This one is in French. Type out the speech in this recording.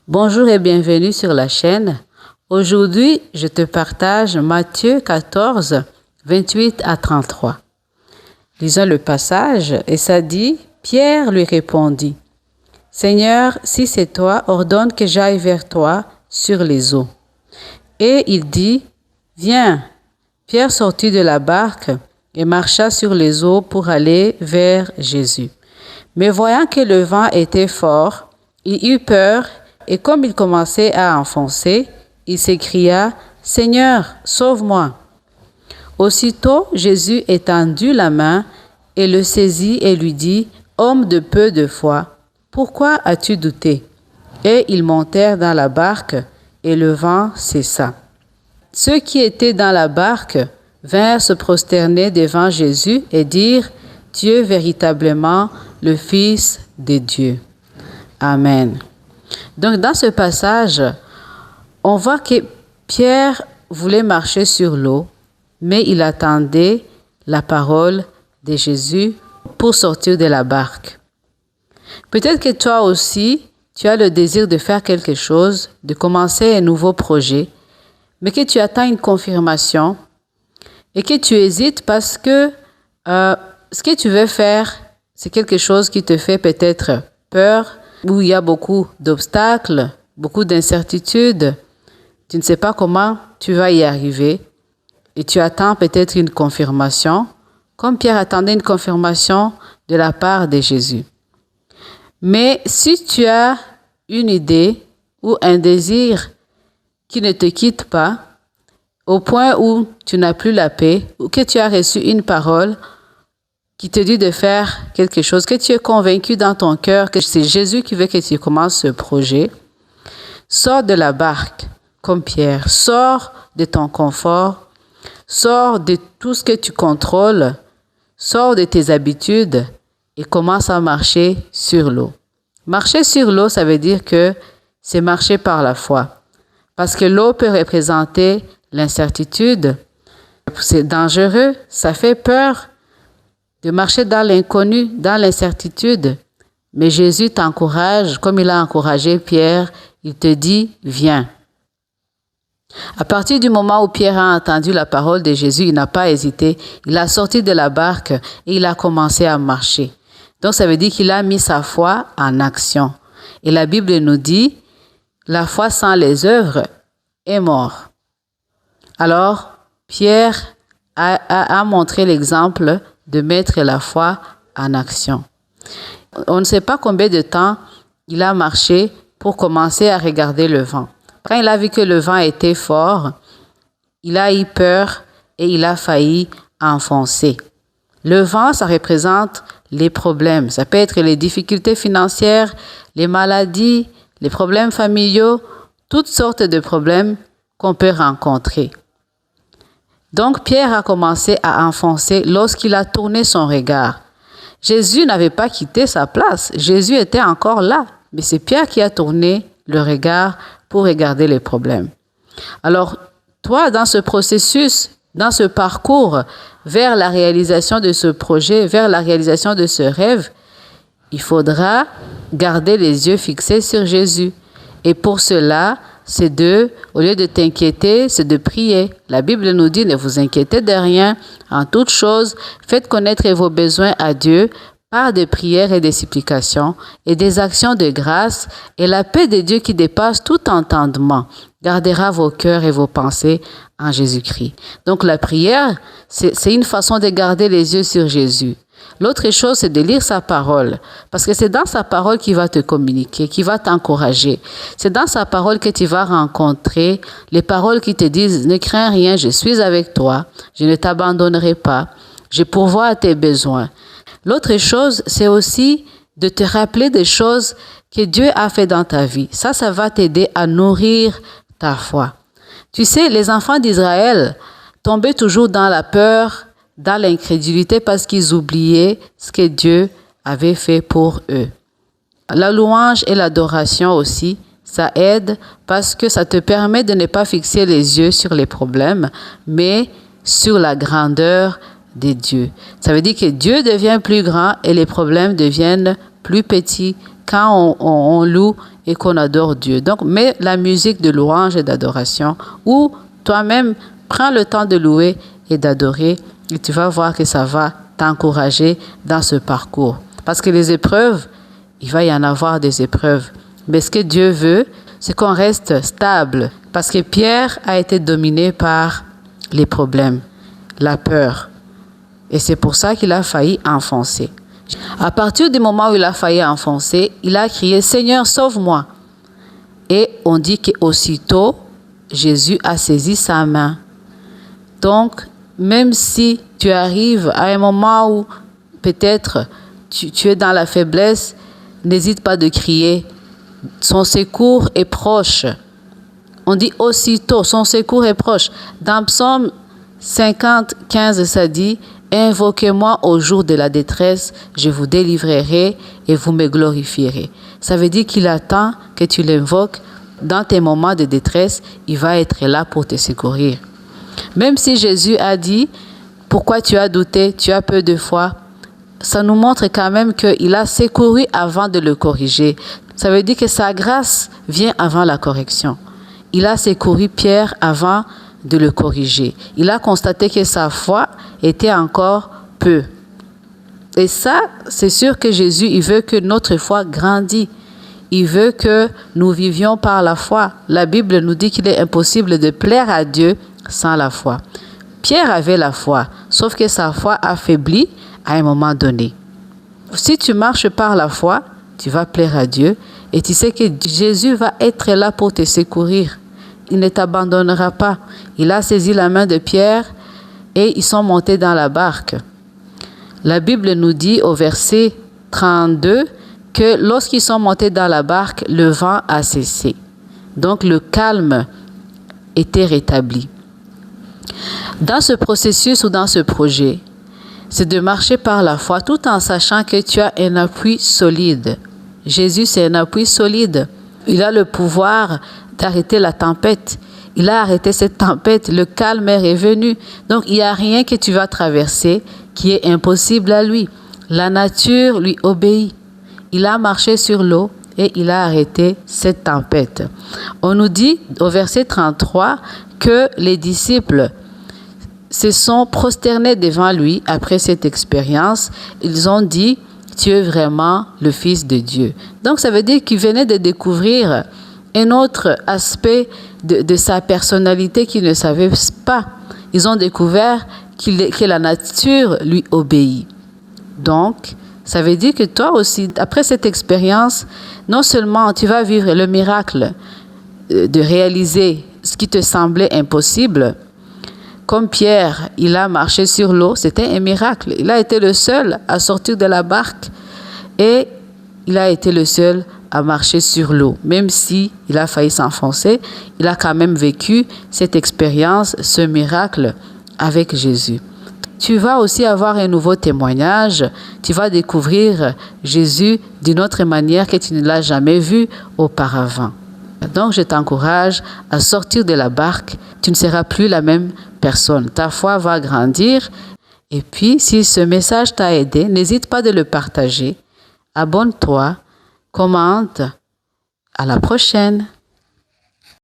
Bonjour et bienvenue sur la chaîne. Aujourd'hui, je te partage Matthieu 14, 28 à 33. Lisons le passage et ça dit, Pierre lui répondit, « Seigneur, si c'est toi, ordonne que j'aille vers toi sur les eaux. » Et il dit, « Viens. » Pierre sortit de la barque et marcha sur les eaux pour aller vers Jésus. Mais voyant que le vent était fort, il eut peur et comme il commençait à enfoncer, il s'écria, « Seigneur, sauve-moi !» Aussitôt, Jésus étendit la main et le saisit et lui dit, « Homme de peu de foi, pourquoi as-tu douté ?» Et ils montèrent dans la barque et le vent cessa. Ceux qui étaient dans la barque vinrent se prosterner devant Jésus et dirent, « Tu es véritablement le Fils de Dieu. » Amen. Donc, dans ce passage, on voit que Pierre voulait marcher sur l'eau, mais il attendait la parole de Jésus pour sortir de la barque. Peut-être que toi aussi, tu as le désir de faire quelque chose, de commencer un nouveau projet, mais que tu attends une confirmation et que tu hésites parce que ce que tu veux faire, c'est quelque chose qui te fait peut-être peur, où il y a beaucoup d'obstacles, beaucoup d'incertitudes. Tu ne sais pas comment tu vas y arriver et tu attends peut-être une confirmation, comme Pierre attendait une confirmation de la part de Jésus. Mais si tu as une idée ou un désir qui ne te quitte pas, au point où tu n'as plus la paix, ou que tu as reçu une parole qui te dit de faire quelque chose, que tu es convaincu dans ton cœur que c'est Jésus qui veut que tu commences ce projet, sors de la barque comme Pierre, sors de ton confort, sors de tout ce que tu contrôles, sors de tes habitudes et commence à marcher sur l'eau. Marcher sur l'eau, ça veut dire que c'est marcher par la foi. Parce que l'eau peut représenter l'incertitude. C'est dangereux, ça fait peur de marcher dans l'inconnu, dans l'incertitude. Mais Jésus t'encourage, comme il a encouragé Pierre, il te dit, viens. À partir du moment où Pierre a entendu la parole de Jésus, il n'a pas hésité. Il a sorti de la barque et il a commencé à marcher. Donc ça veut dire qu'il a mis sa foi en action. Et la Bible nous dit, la foi sans les œuvres est mort. Alors, Pierre a montré l'exemple de mettre la foi en action. On ne sait pas combien de temps il a marché pour commencer à regarder le vent. Quand il a vu que le vent était fort, il a eu peur et il a failli enfoncer. Le vent, ça représente les problèmes. Ça peut être les difficultés financières, les maladies, les problèmes familiaux, toutes sortes de problèmes qu'on peut rencontrer. Donc, Pierre a commencé à enfoncer lorsqu'il a tourné son regard. Jésus n'avait pas quitté sa place. Jésus était encore là. Mais c'est Pierre qui a tourné le regard pour regarder les problèmes. Alors, toi, dans ce processus, dans ce parcours vers la réalisation de ce projet, vers la réalisation de ce rêve, il faudra garder les yeux fixés sur Jésus. Et pour cela, au lieu de t'inquiéter, c'est de prier. La Bible nous dit, ne vous inquiétez de rien. En toute chose, faites connaître vos besoins à Dieu par des prières et des supplications et des actions de grâce. Et la paix de Dieu qui dépasse tout entendement gardera vos cœurs et vos pensées en Jésus-Christ. Donc la prière, c'est une façon de garder les yeux sur Jésus. L'autre chose, c'est de lire sa parole. Parce que c'est dans sa parole qu'il va te communiquer, qu'il va t'encourager. C'est dans sa parole que tu vas rencontrer les paroles qui te disent « Ne crains rien, je suis avec toi, je ne t'abandonnerai pas, je pourvois à tes besoins. » L'autre chose, c'est aussi de te rappeler des choses que Dieu a fait dans ta vie. Ça va t'aider à nourrir ta foi. Tu sais, les enfants d'Israël tombaient toujours dans la peur, dans l'incrédulité parce qu'ils oubliaient ce que Dieu avait fait pour eux. La louange et l'adoration aussi, ça aide parce que ça te permet de ne pas fixer les yeux sur les problèmes, mais sur la grandeur de Dieu. Ça veut dire que Dieu devient plus grand et les problèmes deviennent plus petits quand on loue et qu'on adore Dieu. Donc, mets la musique de louange et d'adoration ou toi-même, prends le temps de louer et d'adorer et tu vas voir que ça va t'encourager dans ce parcours. Parce que les épreuves, il va y en avoir des épreuves. Mais ce que Dieu veut, c'est qu'on reste stable. Parce que Pierre a été dominé par les problèmes, la peur. Et c'est pour ça qu'il a failli enfoncer. À partir du moment où il a failli enfoncer, il a crié « Seigneur, sauve-moi ». Et on dit qu'aussitôt, Jésus a saisi sa main. Donc, même si tu arrives à un moment où peut-être tu es dans la faiblesse, n'hésite pas de crier. Son secours est proche. On dit aussitôt, son secours est proche. Dans Psaume 50, 15, ça dit « Invoquez-moi au jour de la détresse, je vous délivrerai et vous me glorifierez. » Ça veut dire qu'il attend que tu l'invoques. Dans tes moments de détresse, il va être là pour te secourir. Même si Jésus a dit « Pourquoi tu as douté, tu as peu de foi ?» Ça nous montre quand même qu'il a secouru avant de le corriger. Ça veut dire que sa grâce vient avant la correction. Il a secouru Pierre avant de le corriger. Il a constaté que sa foi était encore peu. Et ça, c'est sûr que Jésus, il veut que notre foi grandisse. Il veut que nous vivions par la foi. La Bible nous dit qu'il est impossible de plaire à Dieu sans la foi. Pierre avait la foi, sauf que sa foi affaiblit à un moment donné. Si tu marches par la foi, tu vas plaire à Dieu et tu sais que Jésus va être là pour te secourir. Il ne t'abandonnera pas. Il a saisi la main de Pierre et ils sont montés dans la barque. La Bible nous dit au verset 32 que lorsqu'ils sont montés dans la barque, le vent a cessé. Donc le calme était rétabli. Dans ce processus ou dans ce projet, c'est de marcher par la foi tout en sachant que tu as un appui solide. Jésus, c'est un appui solide. Il a le pouvoir d'arrêter la tempête. Il a arrêté cette tempête. Le calme est revenu. Donc, il n'y a rien que tu vas traverser qui est impossible à lui. La nature lui obéit. Il a marché sur l'eau et il a arrêté cette tempête. On nous dit au verset 33 que les disciples se sont prosternés devant lui après cette expérience. Ils ont dit « Tu es vraiment le Fils de Dieu ». Donc, ça veut dire qu'ils venaient de découvrir un autre aspect de sa personnalité qu'ils ne savaient pas. Ils ont découvert que la nature lui obéit. Donc, ça veut dire que toi aussi, après cette expérience, non seulement tu vas vivre le miracle de réaliser ce qui te semblait impossible. Comme Pierre, il a marché sur l'eau, c'était un miracle. Il a été le seul à sortir de la barque et il a été le seul à marcher sur l'eau. Même si il a failli s'enfoncer, il a quand même vécu cette expérience, ce miracle avec Jésus. Tu vas aussi avoir un nouveau témoignage. Tu vas découvrir Jésus d'une autre manière que tu ne l'as jamais vu auparavant. Donc, je t'encourage à sortir de la barque. Tu ne seras plus la même personne. Ta foi va grandir. Et puis, si ce message t'a aidé, n'hésite pas de le partager. Abonne-toi, commente. À la prochaine.